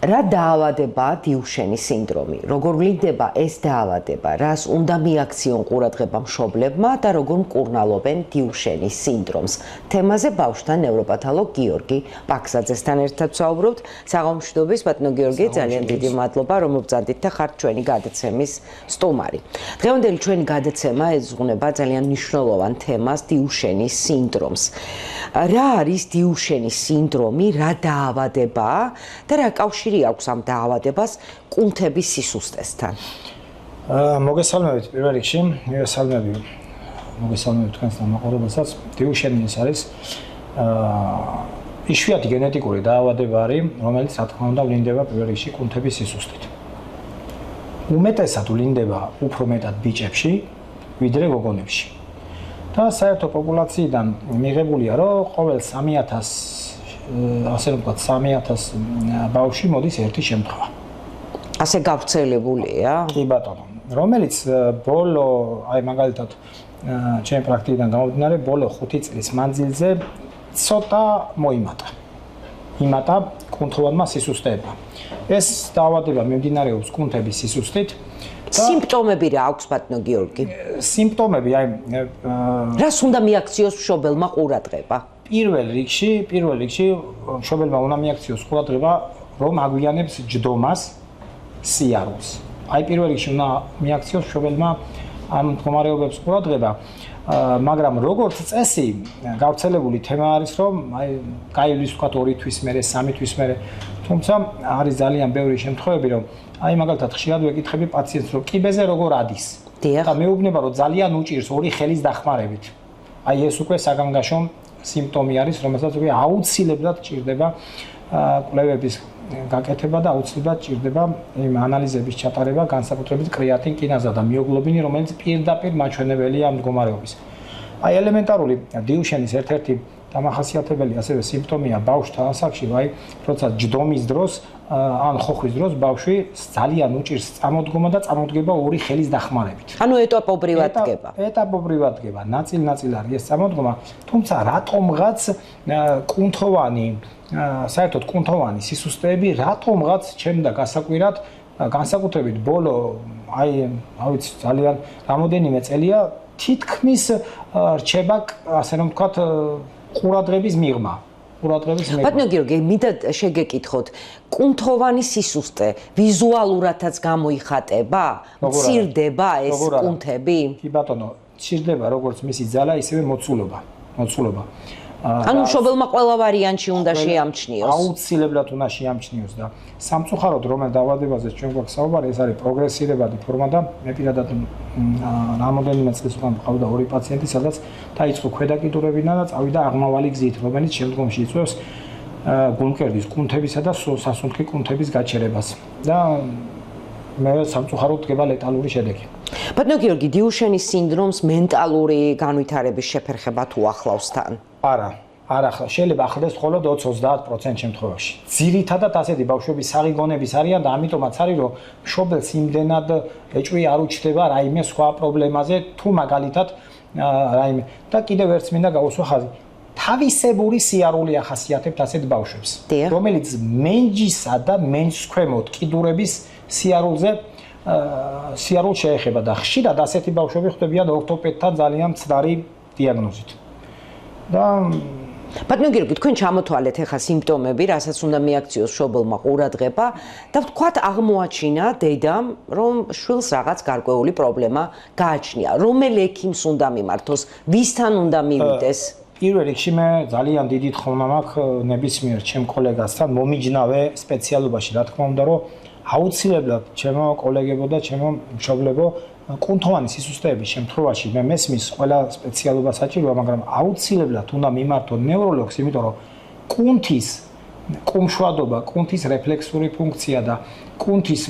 რა დაავადებაა დიუშენის სინდრომი? როგორ ვლინდება ეს დაავადება? რას უნდა მიაქციონ ყურადღება მშობლებმა და როგორ მკურნალობენ დიუშენის სინდრომს? თემაზე ბავშვთა ნევროპათოლოგ გიორგი პაქსაძესთან ერთად ვსაუბრობთ. საღამოშიდობის ბატონო გიორგი, ძალიან დიდი მადლობა, რომ მობრძანდით და ხართ ჩვენი გადაცემის სტუმარი. დღევანდელი ჩვენი გადაცემა ეძღვნება ძალიან მნიშვნელოვან თემას, დიუშენის სინდრომს. რა არის დიუშენის სინდრომი, რა დაავადებაა და რა კავშირი აქვს ამ დაავადებას კუნთების სისუსტესთან? მოგესალმებით პირველ რიგში, მოგესალმებით თქვენს დამაყურებელსაც. დიუშენი ეს არის იშვიათი გენეტიკური დაავადება არის, რომელიც რა თქმა უნდა ვლინდება პირველ რიგში კუნთების სისუსტით. უმეტესად ვლინდება უფრო მეტად ბიჭებში, ვიდრე გოგონებში. და საერთო პოპულაციიდან მიღებულია, რომ ყოველ 3000 ასე რომ ვთქვათ 3000 ბავშვი მოდის ერთი შემთხვევა. ასე გავრცელებულია? კი ბატონო, რომელიც ბოლო, აი მაგალითად ჩემი პრაქტიკიდან გამომდინარე, ბოლო 5 წლის მანძილზე ცოტა მოიმატა. იმატა კუნთოვანმა სისუსტეებმა. ეს დაავადება მიმდინარეობს კუნთების სისუსტით. სიმპტომები რა აქვს ბატონო გიორგი? სიმპტომები, აი რას უნდა მიაქციოს მშობელმა ყურადღება? პირველ რიგში მშობელმა უნდა მიაქციოს ყურადღება, რომ აგვიანებს ჯდომას, სიარულს. აი პირველ რიგში უნდა მიაქციოს მშობელმა ამ მდგომარეობებს ყურადღება, მაგრამ როგორც წესი, გავრცელებული თემა არის, რომ აი გაივლის ვთქვათ 2 თვის მერე, 3 თვის მერე, თუმცა არის ძალიან ბევრი შემთხვევები, რომ აი მაგალითად ხშირად ვეკითხები პაციენტს, რომ კიბეზე როგორ ადის და მეუბნება, რომ ძალიან უჭირს 2 ხელის დახმარებით. აი ეს უკვე საგანგაშო სიმპტომი არის, რომელსაც უკვე აუცილებლად ჭირდება კვლევების გაკეთება და აუცილებლად ჭირდება იმ ანალიზების ჩატარება, განსაკუთრებით კრეატინ კინაზა და მიოგლობინი, რომელიც პირდაპირ მაჩვენებელია ამ მდგომარეობის. აი ელემენტარული დიუშენის ერთ-ერთი დამახასიათებელი ასევე სიმპტომია ბავშვთა ასაკში, აი როცა ჯდომის დროს ან ხოხვის დროს ბავშვი ძალიან უჭირს წამოდგომა და წამოდგება 2 ხელის დახმარებით. ანუ ეტაპობრივად დგება. ეტაპობრივად დგება. ნაწილ-ნაწილ არის ეს წამოდგომა, თუმცა რატომღაც კუნთოვანი, საერთოდ კუნთოვანი სისუსტეები რატომღაც ჩემდა გასაკვირად, განსაკუთრებით ბოლო, აი ვიცი, ძალიან რამოდენიმე წელია თითქმის რჩება, ასე რომ ვთქვათ, ყურადღების მიღმა. ბატონო გიორგი, მინდა შეგეკითხოთ, კუნთოვანი სისუსტე ვიზუალურადაც გამოიხატება? მცირდება ეს კუნთები? კი ბატონო, მცირდება როგორც მისი ძალა, ისევე მოცულობა. ანუ მშობელმა ყველა ვარიანტში უნდა შეამჩნიოს. აუცილებლად უნდა შეამჩნიოს და სამწუხაროდ რომელ დაავადებაზე ჩვენ გვაქვს საუბარი, ეს არის პროგრესირებადი ფორმა და მე პირადად რამოდენიმე წლის უკან მყავდა 2 პაციენტი, სადაც დაიწყო ქვედაკიდურებინა და წავიდა აღმავალი გზით, რომელიც შემდგომში იწვევს გულმკერდის კუნთებისა და სასუნთქი კუნთების გაჩერებას. და მე სამწუხაროდ დგება ლეტალური შედეგი. ბატონო გიორგი, დიუშენის სინდრომს მენტალური განვითარების შეფერხება თუ ახლავს თან? არა, შეიძლება ახლდეს მხოლოდ 20-30% შემთხვევაში. ძირითადად ასეთი ბავშვები საღიგონების არიან და ამიტომაც არის, რომ მშობელს იმდენად ეჭვი არ უჩნდება რაიმე სხვა პრობლემაზე, თუ მაგალითად რაიმე და კიდევ ერთს მინდა გავუსვა ხაზი. თავისებური სიარული ახასიათებთ ასეთ ბავშვებს, რომელიც მენჯისა და მენჯსქვემოთ კიდურების სიარულს შეეხება და ხშირად ასეთი ბავშვები ხდებიან ორთოპედთან ძალიან მცდარი დიაგნოზით. და ბატონო გიორგი, თქვენ ჩამოთვალეთ ახლა სიმპტომები, რასაც უნდა მიაქციოს მშობელმა ყურადღება და ვთქვათ აღმოაჩინა დედამ, რომ შვილს რაღაც გარკვეული პრობლემა გააჩნია. რომელ ექიმს უნდა მიმართოს, ვისთან უნდა მივიდეს? პირველ რიგში მე ძალიან დიდი თხოვნა მაქვს ნებისმიერ ჩემ კოლეგასთან მომიჯნავე სპეციალობაში, რა თქმა უნდა, რომ აუცილებლად ჩემო კოლეგებო და ჩემო მშობლებო კუნთოვანი სისუსტეების შემთხვევაში მე მესმის ყველა სპეციალობა საჭიროა, მაგრამ აუცილებლად უნდა მიმართო ნევროლოგს, იმიტომ რომ კუნთის კუმშვადობა, კუნთის რეფლექსური ფუნქცია და კუნთის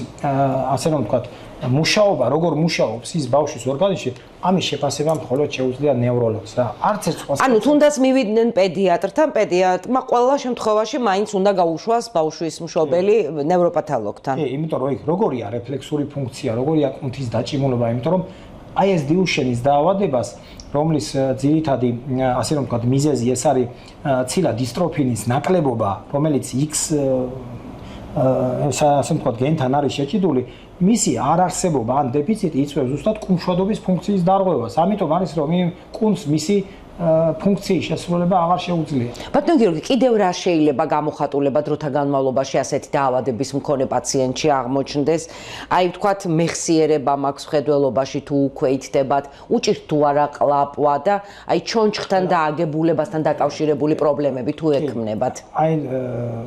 ასე რომ ვთქვათ, მუშაობა, როგორ მუშაობს ის ბავშვის ორგანიზმში, ამის შეფასება მხოლოდ შეუძლია ნევროლოგს და არც ერთ სხვა. ანუ თუნდაც მივიდნენ პედიატრთან, პედიატრმა ყველა შემთხვევაში მაინც უნდა გაუშვას ბავშვის მშობელი ნევროპათოლოგთან. კი, იმიტომ რომ როგორია რეფლექსური ფუნქცია, როგორია კუნთის დაჭიმულობა, იმიტომ რომ აი ეს დიუშენის დაავადებას, რომლის ძირითადი, ასე რომ ვთქვათ, მიზეზი ეს არის ცილა დისტროფინის ნაკლებობა, რომელიც X ასე ვთქვათ, გენთან არის შეჭიდული, მისი არარსებობა ან დეფიციტი იწვევს ზუსტად კუნთშობობის ფუნქციის დარღვევას. ამიტომ არის რომ იმ კუნთს მისი ფუნქციის შესრულება აღარ შეუძლია. ბატონო გიორგი, კიდევ რა შეიძლება გამოხატულება დროთა განმავლობაში ასეთი დაავადების მქონე პაციენტში აღმოჩნდეს? აი ვთქვათ, მეხსიერება მაქვს მხედველობაში თუ უკვე იცდებათ, უჭირთ თუ არა ყლაპვა და აი ჩონჩხთან და აგებულებასთან დაკავშირებული პრობლემები თუ ექმნებათ? აი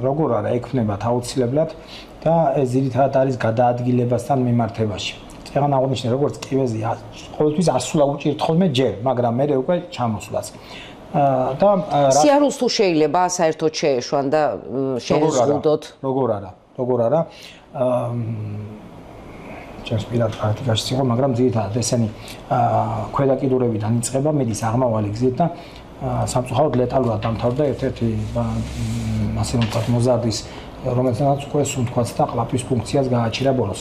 როგორ არა ექმნებათ აუცილებლად და ეს ძირითადად არის გადაადგილებასთან მიმართებაში. წეგან აღნიშნე როგორც კივეზე ყოველთვის ასვლა უჭირთ ხოლმე ჯერ, მაგრამ მე უკვე ჩამოსვლაც. და სიარულს თუ შეიძლება საერთოდ შეეშვან და შეეზღუდოთ? როგორ არა. ჩემს პირად პრაქტიკაში იყო, მაგრამ ძირითადად ესენი ქვედა კიდურებიდან იწყება მედის აღმავალი გზით და სამწუხაროდ ლეტალურად დამთავრდა ერთ-ერთი ასე რომ ვთქვათ მოზარდის რომელსაც უკვე სუნთქვაც და ყლაპვის ფუნქციას გააჩერა ბოლოს.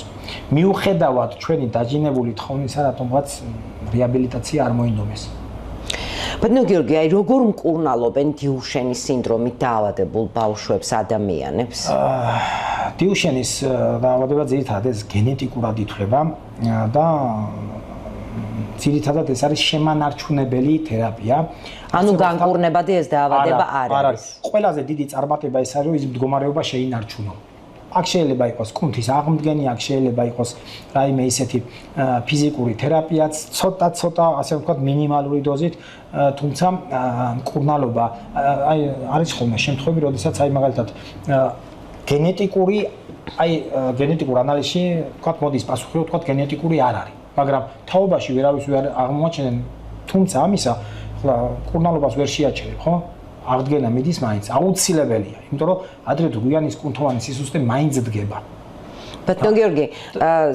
მიუხედავად ჩვენი დაჯინებული თხოვნისა, რატომღაც რეაბილიტაცია არ მოინდომეს. ბატონო გიორგი, აი როგორ მკურნალობენ დიუშენის სინდრომით დაავადებულ ბავშვებს ადამიანებს? დიუშენის დაავადება ძირითადად ეს გენეტიკურად ითვლება და ძირითადად ეს არის შემანარჩუნებელი თერაპია. ანუ განკურნებადი ეს დაავადება არ არის. ყველაზე დიდი წარმატება ეს არის, რომ ის მდგომარეობა შეინარჩუნო. აქ შეიძლება იყოს კუნთის აღმდგენი, აქ შეიძლება იყოს რაიმე ისეთი ფიზიკური თერაპიაც, ცოტა, ასე ვთქვათ, მინიმალური დოზით, თუმცა მკურნალობა აი არის ხოლმე შემთხვევები, როდესაც აი მაგალითად გენეტიკურ ანალიზში ვთქვათ, მოდის პასუხი, რომ ვთქვათ, გენეტიკური არ არის. მაგრამ თაობაში ვერავის ვერ აღმოაჩენენ, თუმცა ამისა ხლა მკურნალობას ვერ შეაჩერებ, ხო? აღდგენა მიდის მაინც აუცილებელია, იმიტომ რომ ადრე თუ გვიანის კუნთოვანი სისუსტე მაინც დგება. ბატონო გიორგი,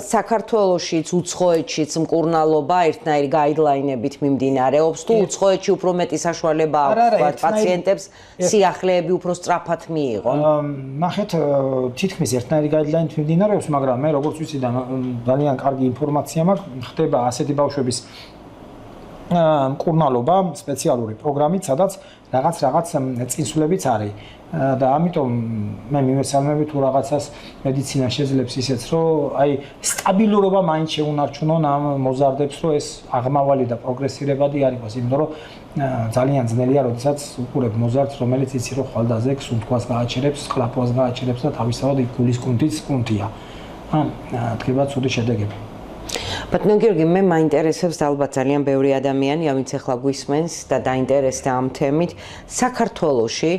საქართველოშიც უცხოეთშიც მკურნალობა ერთნაირი გაიდლაინებით მიმდინარეობს თუ უცხოეთში უფრო მეტი საშუალება აქვს პაციენტებს სიახლეები უფრო სწრაფად მიიღონ? ნახეთ, თითქმის ერთნაირი გაიდლაინით მიმდინარეობს, მაგრამ მე როგორც ვიცი და ძალიან კარგი ინფორმაცია მაქვს, ხდება ასეთი ბავშვების მკურნალობა სპეციალური პროგრამით, სადაც რაღაც წინსვლებიც არის და ამიტომ მე მივესალმები თუ რაღაცას მედიცინა შეძლებს ისეც, რომ აი სტაბილურობა მაინც შეუნარჩუნონ ამ მოზარდებს, რომ ეს აღმავალი და პროგრესირებადი არ იყოს, იმიტომ რომ ძალიან ძნელია, როდესაც უყურებ მოზარდს, რომელიც იცი რომ ხვალდაზე სუნთქვას გააჩერებს, ყლაპვას გააჩერებს და თავისთავად გულის კუნთიც კუნთია. დგება ცუდი შედეგები. ბატონო გიორგი, მე მაინტერესებს და ალბათ ძალიან ბევრი ადამიანი, ვინც ახლა გვისმენს და დაინტერესდა ამ თემით, საქართველოში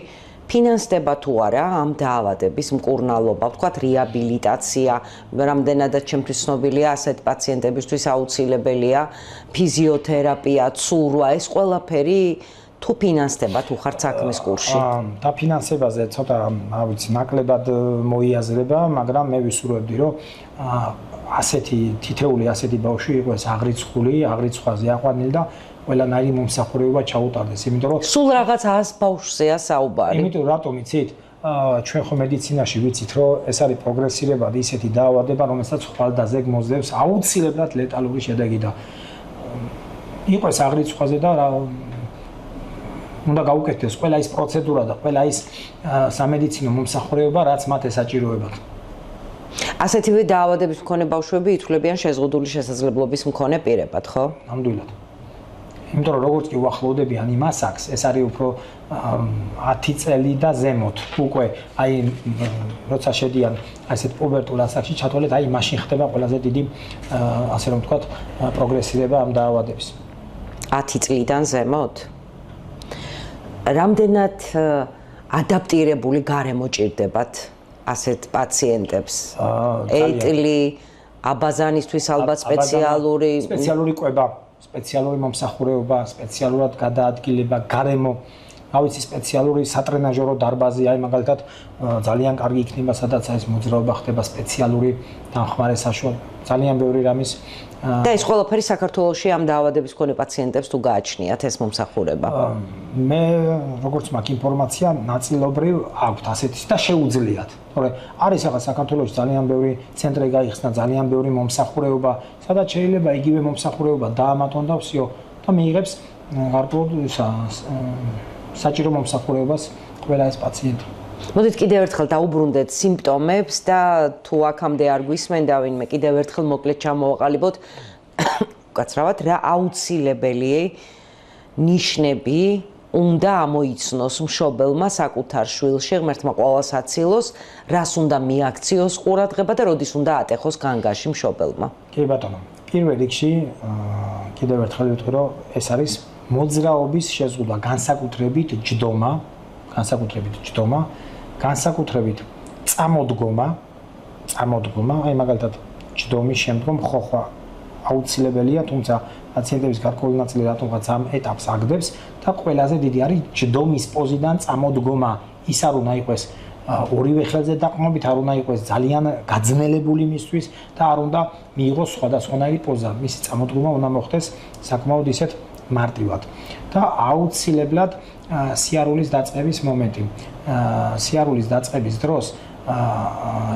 ფინანსდება თუ არა ამ დაავადების მკურნალობა, ვთქვათ, რეაბილიტაცია, რამდენადაც ჩემთვის ცნობილია, ასეთ პაციენტებისთვის აუცილებელია ფიზიოთერაპია, ცურვა, ეს ყველაფერი თუ ფინანსდება თუ ხარ საქმის კურსში? დაფინანსებაზე ცოტა, ვიცი, ნაკლებად მოიაზრება, მაგრამ მე ვისურვებდი, რომ თითეული ასეთი ბავშვი იყოს აღრიცხვაზე აყვანილი და ყველანაირი მომსახურება ჩაუტარდეს, იმიტომ რომ სულ რაღაც 100 ბავშვზეა საუბარი. იმიტომ რატომ იცით, ჩვენ ხო მედიცინაში ვიცით, რომ ეს არის პროგრესირებადი ისეთი დაავადება, რომელსაც ხვალდაზე მოძებს აუცილებლად ლეტალური შედეგი და იყოს აღრიცხვაზე და უნდა გაუკეთდეს ყველა ის პროცედურა და ყველა ის სამედიცინო მომსახურება, რაც მათ ესაჭიროებათ. ასეთივე დაავადების მქონე ბავშვები ითვლებიან შეზღუდული შესაძლებლობის მქონე პირებად, ხო? ნამდვილად. იმიტომ რომ როგორც კი უახლოვდებიან იმ ასაკს, ეს არის უფრო 10 წელი და ზემოთ. უკვე აი როცა შედიან ასეთ პუბერტულ ასაკში, ჩათვალეთ, აი მაშინ ხდება ყველაზე დიდი ასე რომ ვთქვათ, პროგრესირება ამ დაავადების. 10 წლიდან ზემოთ? რამდენად ადაპტირებული გარემო ჭირდებათ ასეთ პაციენტებს? ეტლი, აბაზანისთვის ალბათ სპეციალური კვება, სპეციალური მომსახურება, სპეციალურად გადაადგილება, გარემო, ავიცი სპეციალური სატრენაჟერო დარბაზი, აი მაგალითად ძალიან კარგი იქნება, სადაც ეს მოძრაობა ხდება სპეციალური დამხმარე საშუალებით. ძალიან ბევრი რამის და ეს ყველაფერი საქართველოში ამ დაავადების მქონე პაციენტებს თუ გააჩნიათ ეს მომსახურება? მე როგორც მაქვს ინფორმაცია, ნაწილობრივ აქვთ ასეთი და შეუძლიათ. თორე არის რაღაც საქართველოში ძალიან ბევრი ცენტრი გაიხსნა, ძალიან ბევრი მომსახურება, სადაც შეიძლება იგივე მომსახურება დაამატონ და ვსიო და მიიღებს გარკვეულ საჭირო მომსახურებას ყველა ეს პაციენტი. მოდით კიდევ ერთხელ დაუბრუნდეთ სიმპტომებს და თუ აქამდე არ გვისმენდა ვინმე კიდევ ერთხელ მოკლედ ჩამოვაყალიბოთ უკაცრავად რა აუცილებელი ნიშნები უნდა ამოიცნოს მშობელმა საკუთარ შვილში, ღმერთმა ყველას აცილოს, რას უნდა მიაქციოს ყურადღება და როდის უნდა ატეხოს განგაში მშობელმა. კი ბატონო, პირველ რიგში კიდევ ერთხელ ვიტყვი, რომ ეს არის მოძრაობის შეზღუდვა, განსაკუთრებით ჯდომა, განსაკუთრებით წამოდგომა, აი მაგალითად ჯდომის შემდგომ ხოხვა აუცილებელია, თუმცა პაციენტების გარკვეული ნაწილი რატომღაც ამ ეტაპს აგდებს და ყველაზე დიდი არის ჯდომის პოზიდან წამოდგომა. ის არ უნდა იყოს ორივე ხელზე დაყრდნობით, არ უნდა იყოს ძალიან გაძნელებული მისთვის და არ უნდა მიიღოს სხვადასხვანაირი პოზა. მისი წამოდგომა უნდა მოხდეს საკმაოდ ისეთ მარტივად და აუცილებლად სიარულის დაწყების მომენტი. სიარულის დაწყების დროს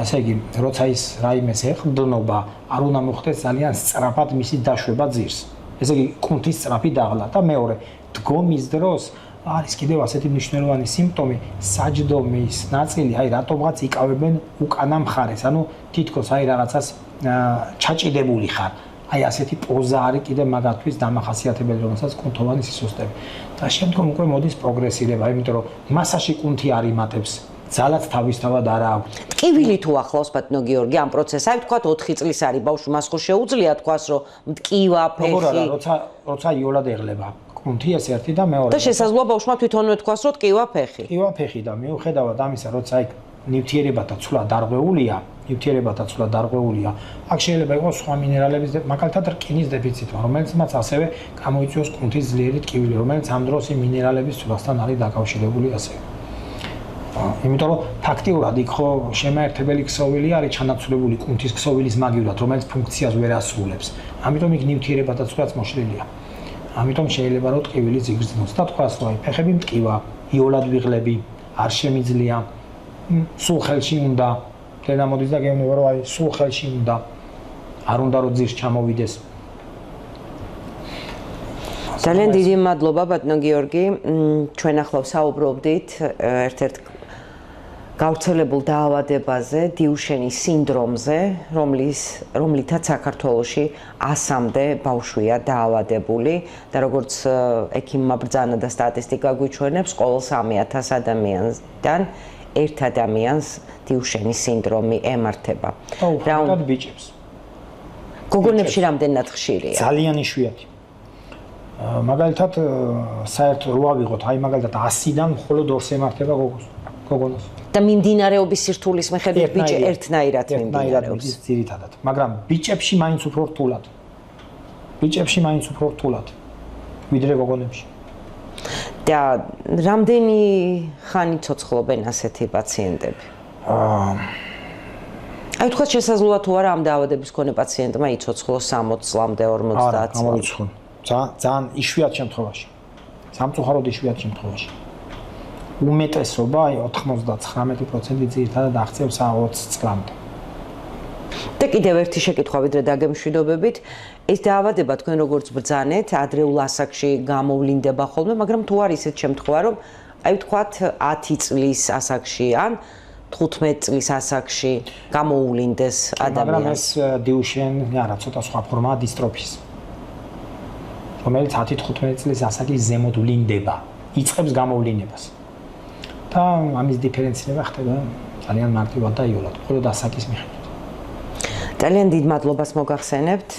ესე იგი, როცა ის რაიმეს ეხდნობა, არ უნდა მოხდეს ძალიან სწრაფად მისი დაშვება ძირს. ესე იგი, კუნთის სწრაფი დაღლა და მეორე, დგომის დროს არის კიდევ ასეთი მნიშვნელოვანი სიმპტომი, საჯდომის ნაწილი, აი რატომღაც იკავებენ უკანა მხარეს, ანუ თითქოს აი რაღაცას ჩაჭიდებული ხარ. აი ასეთი პოზა არის კიდევ მაგათთვის დამახასიათებელი, რომელსაც კუნთოვანი სისუსტეები. და შემდგომ უკვე მოდის პროგრესირება, იმიტომ რომ მასაში კუნთი არ იმატებს. ძალაც თავისთავად არ აქვს. ტკივილი თუ ახლავს ბატონო გიორგი ამ პროცესს, აი თქვათ 4 წლის არის ბავშვი, მას ხო შეუძლია თქვას, რომ მტკივა ფეხი. როგორ არა, როცა იოლად ეღლება. კუნთი ეს ერთი და მეორე. და შესაძლოა ბავშვმა თვითონვე თქვას, რომ ტკივა ფეხი. ტკივა ფეხი და მიუხედავად ამისა, როცა აი ნივთიერებათა ცვლა დარღვეულია, აქ შეიძლება იყოს სხვა მინერალების, მაგალითად რკინის დეფიციტი, რომელიც მას ასევე გამოიწვევს კუნთის ძლიერი ტკივილი, რომელიც ამ დროს იმ მინერალების ცვლასთან არის დაკავშირებული ასევე. იმიტომ რომ ფაქტიურად იქ ხო შემაერთებელი ქსოვილი არის ჩანაცვლებული კუნთის ქსოვილის მაგივრად, რომელიც ფუნქციას ვერ ასრულებს. ამიტომ იქ ნივთიერებათა ცვლაც მოშლილია. ამიტომ შეიძლება რომ ტკივილი იგრძნოს და თქვას, რომ აი ფეხები მტკივა, იოლად ვიღლები, არ შემიძლია, სულ ხელში უნდა, თენა მოდის და გეუბნება რომ აი სულ ხელში უნდა, არ უნდა რომ ძირს ჩამოვიდეს. ძალიან დიდი მადლობა ბატონო გიორგი, ჩვენ ახლა ვსაუბრობდით ერთ-ერთ გავრცელებულ დაავადებაზე, დიუშენის სინდრომზე, რომლითაც საქართველოში 100-მდე ბავშვია დაავადებული და როგორც ექიმმა ბრძანა და სტატისტიკა გვიჩვენებს, ყოველ 3,000 ადამიანიდან ერთ ადამიანს დიუშენის სინდრომი ემართება. რა უნდა ბიჭებს? გოგონებში რამდენად ხშირია? ძალიან იშვიათი. მაგალითად, საერთოდ რო ავიღოთ, აი მაგალითად 100-დან მხოლოდ 2-ს ემართება გოგონას. და მიმდინარეობის სირთულის მიხედვით ბიჭი ერთნაირად მიმდინარეობს. ძირითადად, მაგრამ ბიჭებში მაინც უფრო რთულად. ვიდრე გოგონებში. და რამდენი ხანი ცოცხლობენ ასეთი პაციენტები? აი თქვა შესაძლოა თუ არა ამ დაავადების მქონე პაციენტმა იცოცხლოს 60 წლამდე 50 არა, გამოიცხოვენ. ძალიან იშვიათ შემთხვევაში. სამწუხაროდ იშვიათ შემთხვევაში. უმეტესობა აი 99% ძირითადად აღწევს 20 წლამდე. და კიდევ ერთი შეკითხვა ვიდრე დაგემშვიდობებით, ეს დაავადება თქვენ როგორც ბრძანეთ, ადრეულ ასაკში გამოვლინდება ხოლმე, მაგრამ თუ არის ისეთ შემთხვევა, რომ აი ვთქვათ 10 წლის ასაკში ან 15 წლის ასაკში გამოუვლინდეს ადამიანს. მაგრამ ეს დიუშენი არა, ცოტა სხვა ფორმაა დისტროფის. რომელიც 10-15 წლის ასაკის ზემოთ ვლინდება, იწყებს გამოვლინებას. და ამის დიფერენცირება ხდება ძალიან მარტივად და იოლად, მხოლოდ ასაკის მიხედვით. ძალიან დიდ მადლობას მოგახსენებთ.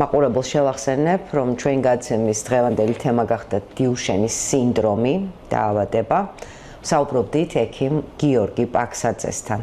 მაყურებელს შევახსენებ, რომ ჩვენ გადაცემის დღევანდელი თემა გახდა დიუშენის სინდრომი, დაავადება. ვსაუბრობდით ექიმ გიორგი პაქსაძესთან.